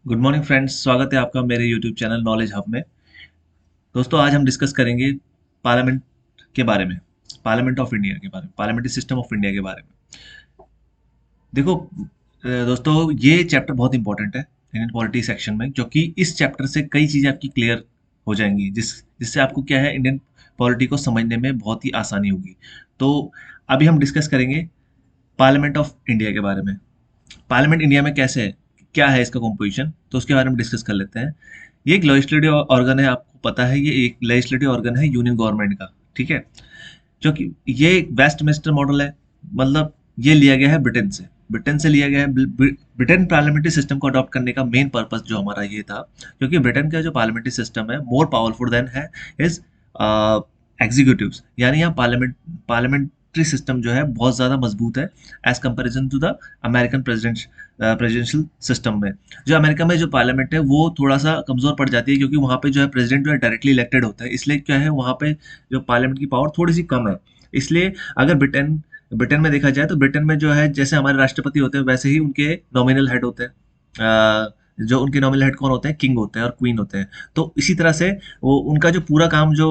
Good morning friends, स्वागत है आपका मेरे यूट्यूब चैनल नॉलेज हब में। दोस्तों, आज हम डिस्कस करेंगे पार्लियामेंट के बारे में, पार्लियामेंट ऑफ इंडिया के बारे में, पार्लियामेंट्री सिस्टम ऑफ इंडिया के बारे में। देखो दोस्तों, ये चैप्टर बहुत इंपॉर्टेंट है इंडियन पॉलिटी सेक्शन में, क्योंकि इस चैप्टर से कई चीज़ें आपकी क्लियर हो जाएंगी, जिससे आपको क्या है, इंडियन पॉलिटी को समझने में बहुत ही आसानी होगी। तो अभी हम डिस्कस करेंगे पार्लियामेंट ऑफ इंडिया के बारे में। पार्लियामेंट इंडिया में कैसे है, क्या है इसका कॉम्पोजिशन, तो उसके बारे में डिस्कस कर लेते हैं। ये एक लेजिस्लेटिव ऑर्गन है, आपको पता है, ये एक लेजिस्लेटिव ऑर्गन है यूनियन गवर्नमेंट का। ठीक है, जो कि ये एक वेस्टमिंस्टर मॉडल है। मतलब ये लिया गया है ब्रिटेन से लिया गया है। ब्रिटेन पार्लियामेंट्री सिस्टम को अडॉप्ट करने का मेन पर्पस जो हमारा ये था, क्योंकि ब्रिटेन का जो पार्लियामेंट्री सिस्टम है मोर पावरफुल देन है इज एग्जीक्यूटिव्स, यानी यहाँ पार्लियामेंट्री सिस्टम जो है बहुत ज़्यादा मजबूत है as comparison to the American presidential system में। जो अमेरिका में जो पार्लियामेंट है वो थोड़ा सा कमज़ोर पड़ जाती है, क्योंकि वहाँ पे जो है प्रेसिडेंट जो है डायरेक्टली इलेक्टेड होता है, इसलिए क्या है, वहाँ पे जो पार्लियामेंट की पावर थोड़ी सी कम है। इसलिए अगर ब्रिटेन ब्रिटेन में देखा जाए तो ब्रिटेन में जो है, जैसे हमारे राष्ट्रपति होते हैं वैसे ही उनके नॉमिनल हेड होते हैं। जो उनके नॉमिनल हेड कौन होते हैं, किंग होते हैं और क्वीन होते हैं। तो इसी तरह से वो उनका जो पूरा काम जो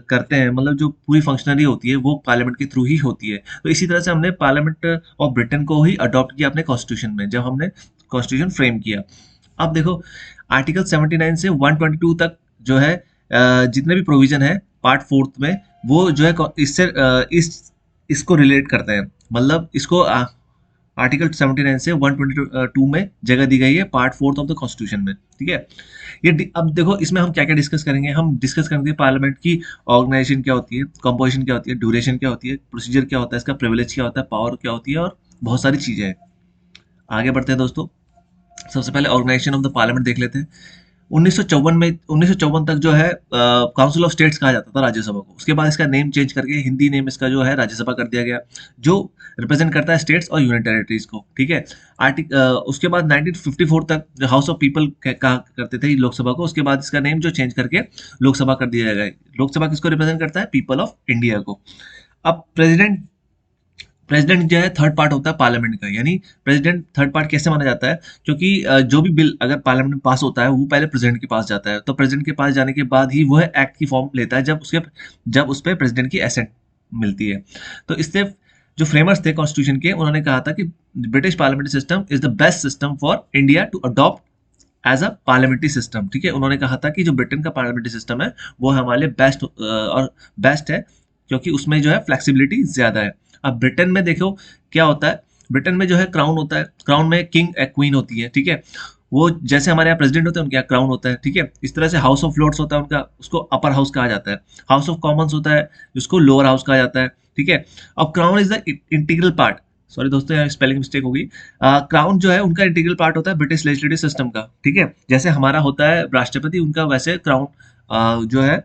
करते हैं, मतलब जो पूरी फंक्शनरी होती है वो पार्लियामेंट के थ्रू ही होती है। तो इसी तरह से हमने पार्लियामेंट ऑफ ब्रिटेन को ही अडॉप्ट किया अपने कॉन्स्टिट्यूशन में, जब हमने कॉन्स्टिट्यूशन फ्रेम किया। अब देखो, आर्टिकल 79 से 122 तक जो है, जितने भी प्रोविजन है पार्ट फोर्थ में, वो जो है इससे इसको रिलेट करते हैं। मतलब इसको आर्टिकल 79 से 122 में जगह दी गई है part fourth of the constitution में। ठीक है, अब देखो, इसमें हम क्या क्या डिस्कस करेंगे। हम डिस्कस करेंगे पार्लियामेंट की ऑर्गेनाइजेशन क्या होती है, कंपोजिशन क्या होती है, ड्यूरेशन क्या होती है, प्रोसीजर क्या होता है, इसका प्रिविलेज क्या होता है, पावर क्या होती है, और बहुत सारी चीजें हैं। आगे बढ़ते हैं दोस्तों। सबसे पहले ऑर्गेनाइजेशन ऑफ द पार्लियामेंट देख लेते हैं। 1954 तक जो है काउंसिल ऑफ स्टेट्स कहा जाता था राज्यसभा को। उसके बाद इसका नेम चेंज करके हिंदी नेम इसका जो है राज्यसभा कर दिया गया, जो रिप्रेजेंट करता है स्टेट्स और यूनियन टेरिटरीज को। ठीक है, उसके बाद 1954 तक जो हाउस ऑफ पीपल कहा करते थे लोकसभा को, उसके बाद इसका नेम जो चेंज करके लोकसभा कर दिया गया। लोकसभा किसको रिप्रेजेंट करता है, पीपल ऑफ इंडिया को। अब प्रेसिडेंट जो है थर्ड पार्ट होता है पार्लियामेंट का, यानी प्रेसिडेंट थर्ड पार्ट कैसे माना जाता है, क्योंकि जो भी बिल अगर पार्लियामेंट में पास होता है वो पहले प्रेसिडेंट के पास जाता है। तो प्रेसिडेंट के पास जाने के बाद ही वह एक्ट की फॉर्म लेता है, जब उस पर प्रेसिडेंट की एसेंट मिलती है। तो इससे जो फ्रेमर्स थे कॉन्स्टिट्यूशन के, उन्होंने कहा था कि British parliamentary system is the best system for India to adopt as a parliamentary system. ठीक है, उन्होंने कहा था कि जो ब्रिटेन का पार्लियामेंट्री सिस्टम है वो हमारे लिए बेस्ट है, क्योंकि उसमें जो है फ्लेक्सिबिलिटी ज्यादा है। अब ब्रिटेन में देखो क्या होता है, ब्रिटेन में जो है क्राउन होता है, क्राउन में किंग क्वीन होती है। ठीक है, वो जैसे हमारे यहाँ प्रेसिडेंट होते हैं उनके यहाँ क्राउन होता है। ठीक है, इस तरह से हाउस ऑफ लॉर्ड्स होता है उनका, उसको अपर हाउस कहा जाता है। हाउस ऑफ कॉमन्स होता है, जिसको लोअर हाउस कहा जाता है। ठीक है, अब crown is the integral part, sorry दोस्तों यहाँ स्पेलिंग मिस्टेक होगी। क्राउन जो है उनका इंटीग्रल पार्ट होता है ब्रिटिश लेजिस्लेटिव सिस्टम का। ठीक है, जैसे हमारा होता है राष्ट्रपति, उनका वैसे क्राउन जो है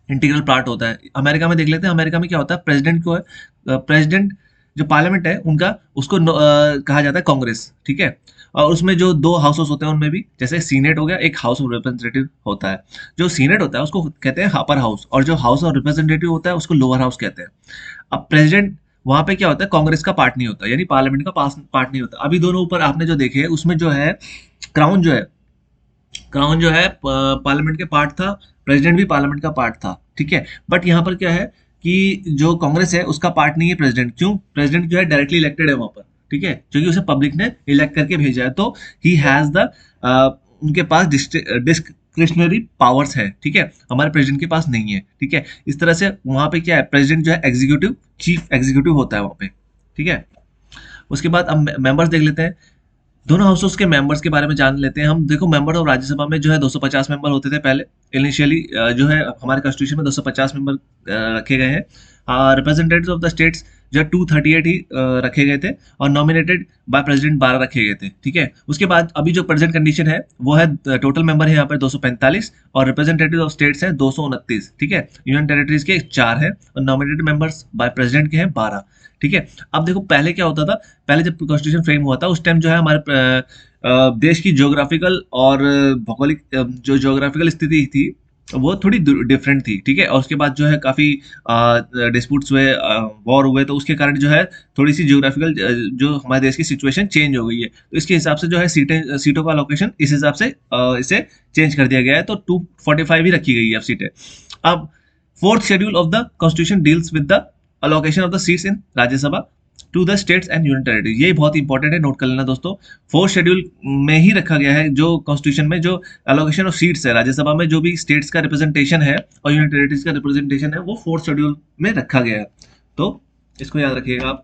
इंटीग्रल पार्ट होता है। अमेरिका में देख लेते हैं, अमेरिका में क्या होता है, प्रेसिडेंट को है, प्रेसिडेंट जो पार्लियामेंट है उनका, उसको कहा जाता है कांग्रेस। ठीक है, और उसमें जो दो हाउसेस होते हैं उनमें भी, जैसे सीनेट हो गया, एक हाउस ऑफ रिप्रेजेंटेटिव होता है। जो सीनेट होता है उसको कहते हैं अपर हाउस, और जो हाउस ऑफ रिप्रेजेंटेटिव होता है उसको लोअर हाउस कहते हैं। अब प्रेसिडेंट वहां पे क्या होता है, कांग्रेस का पार्ट नहीं होता, यानी पार्लियामेंट का पार्ट नहीं होता। अभी दोनों ऊपर आपने जो देखे उसमें जो है क्राउन जो है क्राउन जो है पार्लियामेंट के पार्ट था, प्रेसिडेंट भी पार्लियामेंट का पार्ट था। ठीक है, बट यहाँ पर क्या है कि जो कांग्रेस है उसका पार्ट नहीं है प्रेसिडेंट। क्यों, प्रेसिडेंट जो है डायरेक्टली इलेक्टेड है वहां पर। ठीक है, क्योंकि उसे पब्लिक ने इलेक्ट करके भेजा है, तो ही हैज द उनके पास डिस्क्रिशनरी पावर्स है। ठीक है, हमारे प्रेसिडेंट के पास नहीं है। ठीक है, इस तरह से वहां पे क्या है, प्रेसिडेंट जो है एग्जीक्यूटिव, चीफ एग्जीक्यूटिव होता है वहां पे। ठीक है, उसके बाद अब मेंबर्स देख लेते हैं, दोनों हाउसेस के मेंबर्स के बारे में जान लेते हैं हम। देखो, मेंबर ऑफ राज्यसभा में जो है 250 मेंबर होते थे पहले, इनिशियली जो है हमारे कॉन्स्टिट्यूशन में 250 मेंबर रखे गए हैं। रिप्रेजेंटेटिव्स ऑफ द स्टेट्स जो है 238 ही रखे गए थे, और नॉमिनेटेड बाय प्रेसिडेंट 12 रखे गए थे। ठीक है, उसके बाद अभी जो प्रेजेंट कंडीशन है वो है, टोटल मेंबर है यहाँ पर 245, और रिप्रेजेंटेटिव ऑफ स्टेट्स हैं 229। ठीक है, यूनियन टेरिटरीज के 4 हैं, और नॉमिनेटेड मेंबर्स बाय प्रेसिडेंट के हैं 12। ठीक है, अब देखो पहले क्या होता था, पहले जब कॉन्स्टिट्यूशन फ्रेम हुआ था उस टाइम जो है हमारे देश की ज्योग्राफिकल और भौगोलिक जो ज्योग्राफिकल स्थिति थी वो थोड़ी डिफरेंट थी, ठीक है। और उसके बाद जो है काफी डिस्प्यूट्स हुए, वॉर हुए, तो उसके कारण जो है थोड़ी सी जियोग्राफिकल जो हमारे देश की सिचुएशन चेंज हो गई है, तो इसके हिसाब से जो है सीटों का लोकेशन इस हिसाब से इसे चेंज कर दिया गया है, तो 245 ही रखी गई है अब सीटें। अब fourth schedule of the constitution deals with the allocation of the seats in Rajya Sabha to the states and union territory. ये बहुत इंपॉर्टेंट है, नोट कर लेना दोस्तों। फोर्थ शेड्यूल में ही रखा गया है जो कॉन्स्टिट्यूशन में जो एलोकेशन ऑफ सीट्स है राज्यसभा में, जो भी स्टेट्स का रिप्रेजेंटेशन है और यूनियन टेरिटरीज का रिप्रेजेंटेशन है, वो फोर्थ शेड्यूल में रखा गया है, तो इसको याद रखिएगा आप।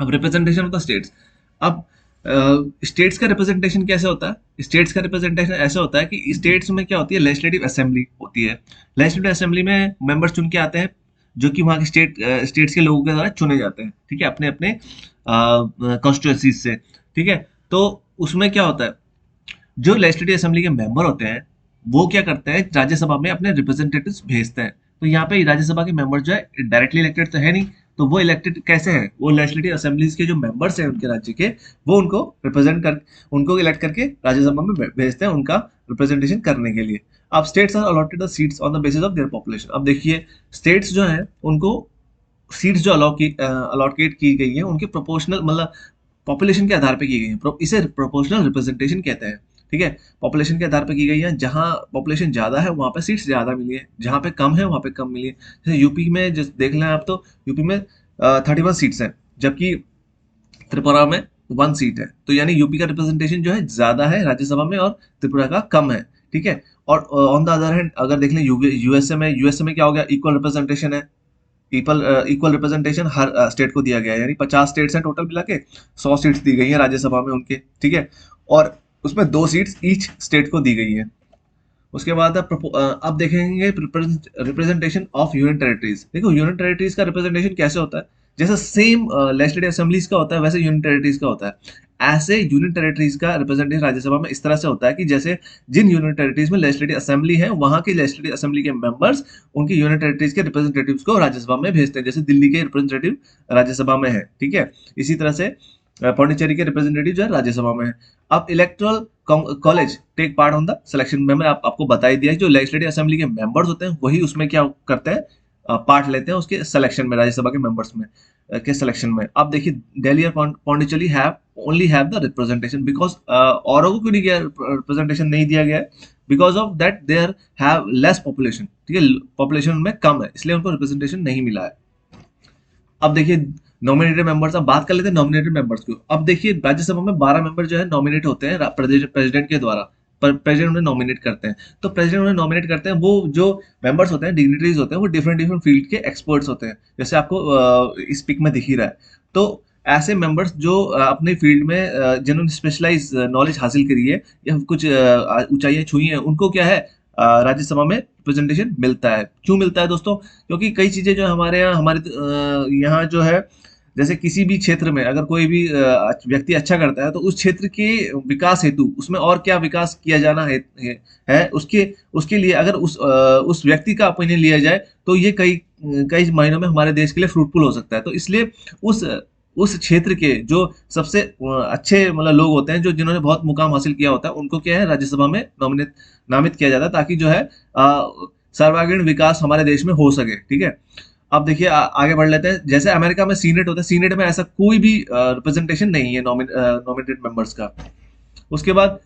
अब रिप्रेजेंटेशन ऑफ द स्टेट्स। अब स्टेट्स का रिप्रेजेंटेशन कैसे होता है? स्टेट्स का रिप्रेजेंटेशन ऐसा होता है कि स्टेट्स में क्या होती है, लेजिस्लेटिव असेंबली होती है। लेजिस्लेटिव असेंबली में मेंबर्स चुन के आते हैं, जो कि वहाँ के स्टेट्स के लोगों के द्वारा चुने जाते हैं, ठीक है, अपने अपने कॉन्स्टिट्यूएंसीज से, ठीक है। तो उसमें क्या होता है, जो लेजिस्लेटिव असेंबली के मेंबर होते हैं वो क्या करते हैं, राज्यसभा में अपने रिप्रेजेंटेटिव्स भेजते हैं। तो यहाँ पे राज्यसभा के मेंबर जो है डायरेक्टली इलेक्टेड तो है नहीं, तो वो इलेक्टेड कैसे हैं, वो लेजिस्लेटिव असेंबलीज के जो मेंबर्स हैं उनके राज्य के, वो उनको रिप्रेजेंट कर उनको इलेक्ट करके राज्यसभा में भेजते हैं उनका रिप्रेजेंटेशन करने के लिए। अब states are allotted the seats on the basis of their population. अब देखिए स्टेट्स जो हैं उनको सीट्स जो अलॉकेट की गई है उनके प्रोपोर्शनल, मतलब पॉपुलेशन के आधार पे की गई है, इसे प्रोपोर्शनल रिप्रेजेंटेशन कहते हैं, ठीक है। पॉपुलेशन के आधार पे की गई है, जहां पॉपुलेशन ज्यादा है वहां पे सीट्स ज्यादा मिली है, जहां पे कम है वहां पे कम मिली है। जैसे यूपी में देख लें आप, तो यूपी में 31 सीट्स हैं, जबकि त्रिपुरा में 1 सीट है, तो यानी यूपी का रिप्रेजेंटेशन जो है ज्यादा है राज्यसभा में और त्रिपुरा का कम है, ठीक है। और ऑन द अदर हैंड अगर देख लें यूएसए में क्या हो गया, इक्वल रिप्रेजेंटेशन है। इक्वल रिप्रेजेंटेशन हर स्टेट को दिया गया है, यानी 50 स्टेट्स हैं टोटल मिला के, 100 सीट्स दी गई है राज्यसभा में उनके, ठीक है। और उसमें 2 सीट्स ईच स्टेट को दी गई है। उसके बाद अब देखेंगे रिप्रेजेंटेशन ऑफ यूनियन टेरिटरीज। देखो यूनियन टेरिटरीज का रिप्रेजेंटेशन कैसे होता है, जैसे सेम लेजिस्लेटिव असेंबलीज का होता है वैसे यूनियन टेरिटरीज का होता है। ऐसे यूनियन टेरिटरीज का रिप्रेजेंटेशन राज्यसभा में इस तरह से होता है कि जैसे जिन यूनियन टेरिटरीज में लेजिस्लेटिव असेंबली है, वहां के लेजिस्लेटिव असेंबली के मेंबर्स उनकी यूनियन टेरिटरीज के रिप्रेजेंटेटिव्स को राज्यसभा में भेजते हैं, जैसे दिल्ली के रिप्रेजेंटेटिव राज्यसभा में है, ठीक है। इसी तरह से पौंडीचेरी के रिप्रेजेंटेटिव जो है राज्यसभा में है। अब electoral college take part on the selection में, आपको बता ही दिया, जो लेजिस्लेटिव असेंबली के मेंबर्स होते हैं वही उसमें क्या करते हैं, पार्ट लेते हैं उसके सिलेक्शन में, राज्यसभा के मेंबर्स में के सिलेक्शन में। अब देखिए दिल्ली और Pondicherry only have the representation because, औरों को क्यों नहीं रिप्रेजेंटेशन नहीं दिया गया है, because of that there have less population, ठीक है, पॉपुलेशन में कम है, इसलिए उनको रिप्रेजेंटेशन नहीं मिला है। अब देखिए नॉमिनेटेड मेंबर्स, अब बात कर लेते हैं नॉमिनेटेड मेंबर्स की। अब देखिए राज्यसभा में 12 मेंबर जो है नॉमिनेट होते हैं प्रेसिडेंट के द्वारा, पर प्रेसिडेंट उन्हें नॉमिनेट करते हैं। तो प्रेसिडेंट उन्हें नॉमिनेट करते हैं, वो जो मेंबर्स होते हैं, डिग्निटरीज होते हैं, वो डिफरेंट डिफरेंट फील्ड के एक्सपर्ट्स होते हैं, जैसे आपको इस पिक में दिख ही रहा है। तो ऐसे मेंबर्स जो अपने फील्ड में जिन्होंने स्पेशलाइज नॉलेज हासिल करी है या कुछ ऊंचाइयां छुई हैं, उनको क्या है राज्यसभा में रिप्रेजेंटेशन मिलता है। क्यों मिलता है दोस्तों? क्योंकि कई चीजें जो हमारे यहाँ जो है, जैसे किसी भी क्षेत्र में अगर कोई भी व्यक्ति अच्छा करता है, तो उस क्षेत्र के विकास हेतु उसमें और क्या विकास किया जाना है उसके उसके लिए अगर उस व्यक्ति का ओपिनियन लिया जाए, तो ये कई कई महीनों में हमारे देश के लिए फ्रूटफुल हो सकता है। तो इसलिए उस उस क्षेत्र के जो सबसे अच्छे मतलब लोग होते हैं, जो जिन्होंने बहुत मुकाम हासिल किया होता है, उनको क्या है राज्यसभा में नामित किया जाता है, ताकि जो है सर्वांगीण विकास हमारे देश में हो सके, ठीक है। अब देखिए आगे बढ़ लेते हैं। जैसे अमेरिका में सीनेट होता है, सीनेट में ऐसा कोई भी रिप्रेजेंटेशन नहीं है नॉमिनेटेड मेंबर्स का। उसके बाद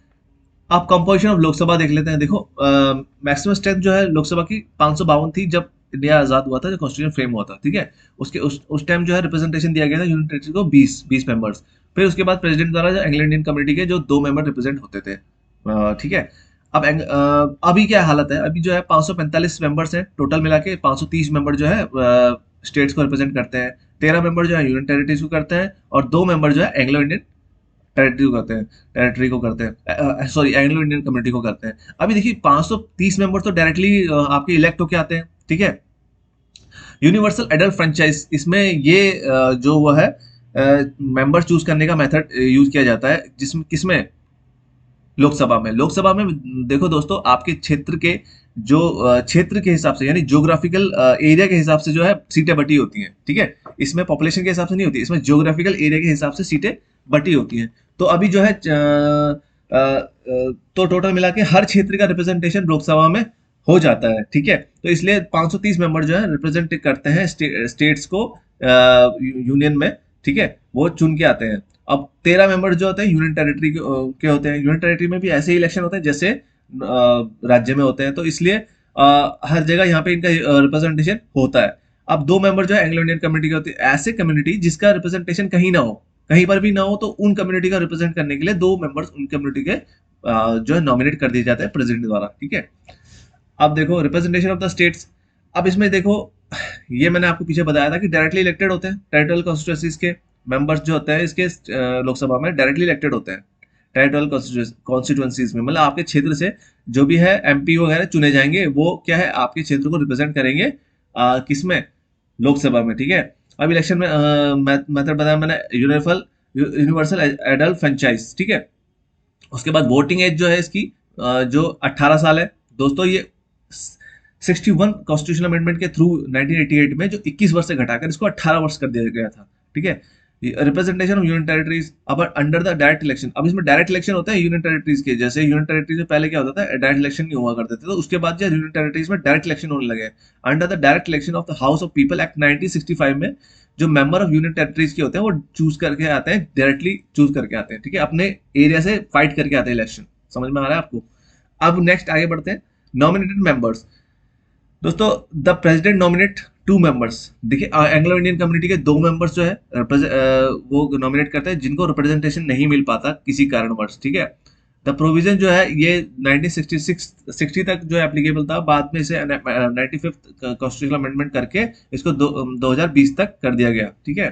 आप कंपोजिशन ऑफ लोकसभा देख लेते हैं। देखो मैक्सिमम स्ट्रेंथ जो है लोकसभा की 552 थी जब इंडिया आजाद हुआ था, जब कॉन्स्टिट्यूशन फ्रेम हुआ था, ठीक है। उसके उस टाइम जो है रिप्रेजेंटेशन दिया गया था यूनियन टेरिटरी को 20 मेंबर्स। फिर उसके बाद प्रेसिडेंट द्वारा जो एंग्लो इंडियन कम्युनिटी के जो 2 मेंबर रिप्रेजेंट होते थे, ठीक है। अब अभी क्या हालत है, अभी जो है 545 मेंबर्स हैं टोटल मिला के, 530 मेंबर जो है स्टेट्स को रिप्रेजेंट करते हैं, 13 मेंबर जो है यूनियन टेरिटरीज को करते हैं, और 2 मेंबर जो है एंग्लो इंडियन टेरिटरी को करते हैं, सॉरी एंग्लो इंडियन कम्युनिटी को करते हैं। अभी देखिए 530 मेंबर तो डायरेक्टली आपके इलेक्ट होके आते हैं, ठीक है। यूनिवर्सल एडल्ट फ्रेंचाइज, इसमें ये जो वो है मेंबर चूज करने का मेथड यूज किया जाता है, जिसमें किसमें, लोकसभा में देखो दोस्तों, आपके क्षेत्र के जो क्षेत्र के हिसाब से, यानी ज्योग्राफिकल एरिया के हिसाब से जो है सीटें बटी होती हैं, ठीक है। इसमें पॉपुलेशन के हिसाब से नहीं होती, इसमें ज्योग्राफिकल एरिया के हिसाब से सीटें बटी होती हैं। तो अभी जो है तो टोटल मिला के हर क्षेत्र का रिप्रेजेंटेशन लोकसभा में हो जाता है, ठीक है। तो इसलिए 530 मेंबर जो है रिप्रेजेंट करते हैं स्टेट्स को यूनियन में, ठीक है, वो चुन के आते हैं। अब 13 मेंबर जो होते हैं यूनियन टेरिटरी के होते हैं। यूनियन टेरिटरी में भी ऐसे ही इलेक्शन होते हैं जैसे राज्य में होते हैं, तो इसलिए हर जगह यहाँ पे इनका रिप्रेजेंटेशन होता है। अब 2 मेंबर जो है एंग्लो इंडियन कम्युनिटी के होते हैं। ऐसे कम्युनिटी जिसका रिप्रेजेंटेशन कहीं ना हो, कहीं पर भी ना हो, तो उन कम्युनिटी का रिप्रेजेंट करने के लिए 2 मेंबर्स उन कम्युनिटी के जो है नॉमिनेट कर दिए जाते हैं प्रेसिडेंट द्वारा, ठीक है। अब देखो रिप्रेजेंटेशन ऑफ द स्टेट्स। अब इसमें देखो, ये मैंने आपको पीछे बताया था कि डायरेक्टली इलेक्टेड होते हैं टेरिटोरियल कॉन्स्टिट्यूंसीज के मेंबर्स जो होते हैं इसके लोकसभा में डायरेक्टली इलेक्टेड होते हैं टेरिटोरियल कॉन्स्टिट्यूंसीज में, मतलब आपके क्षेत्र से जो भी है एमपी वगैरह चुने जाएंगे, वो क्या है आपके क्षेत्र को रिप्रेजेंट करेंगे किसमें, लोकसभा में, ठीक है। अब इलेक्शन में मेथड बताया मैंने, यूनिवर्सल एडल्ट फ्रेंचाइज, ठीक है। उसके बाद वोटिंग एज जो है इसकी जो 18 साल है दोस्तों। ये 61 कॉन्स्टिट्यूशनल अमेंडमेंट के थ्रू 1988 में जो 21 वर्ष से घटाकर इसको 18 वर्ष कर दिया गया था, ठीक है। रिप्रेजेंटेशन ऑफ यूनियन टेरिटरीज अब अंडर द डायरेक्ट इलेक्शन। अब इसमें डायरेक्ट इलेक्शन होता है यूनियन टेरिटरीज के, जैसे यूनियन टेरिटरीज में पहले क्या होता था, डायरेक्ट इलेक्शन नहीं हुआ करते थे, तो उसके बाद जो यूनियन टेरिटरीज में डायरेक्ट इलेक्शन होने लगे। Under the direct election of the house of people act 1965 में जो मेंबर ऑफ यूनियन टेरिटरीज के होते हैं वो चूज करके आते हैं, डायरेक्टली चूज करके आते हैं, ठीक है, अपने एरिया से फाइट करके आते हैं इलेक्शन। समझ में आ रहा है आपको? अब नेक्स्ट आगे बढ़ते हैं, नॉमिनेटेड मेंबर्स। दोस्तों द प्रेसिडेंट नॉमिनेट 2 मेंबर्स। देखिए एंग्लो इंडियन कम्युनिटी के 2 मेंबर्स जो है वो नॉमिनेट करते हैं जिनको रिप्रेजेंटेशन नहीं मिल पाता किसी कारणवश, ठीक है। द प्रोविजन जो है ये 1960 तक जो एप्लीकेबल था, बाद में इसे 95th कॉन्स्टिट्यूशनल अमेंडमेंट करके इसको 2020 तक कर दिया गया, ठीक है।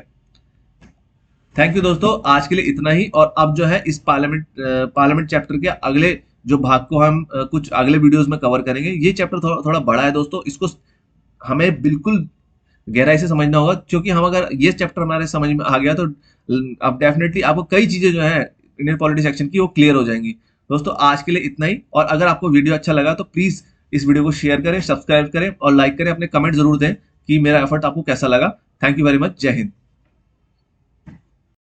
थैंक यू दोस्तों, आज के लिए इतना ही। और अब जो है इस पार्लियामेंट चैप्टर के अगले जो भाग को हम कुछ अगले वीडियोस में कवर करेंगे। ये चैप्टर थोड़ा बड़ा है दोस्तों, इसको हमें बिल्कुल गहराई से समझना होगा, क्योंकि हम अगर ये चैप्टर हमारे समझ में आ गया तो अब डेफिनेटली आपको कई चीजें जो है इंडियन पॉलिटी सेक्शन की वो क्लियर हो जाएंगी। दोस्तों आज के लिए इतना ही, और अगर आपको वीडियो अच्छा लगा तो प्लीज इस वीडियो को शेयर करें, सब्सक्राइब करें और लाइक करें, अपने कमेंट जरूर दें कि मेरा एफर्ट आपको कैसा लगा। थैंक यू वेरी मच, जय हिंद।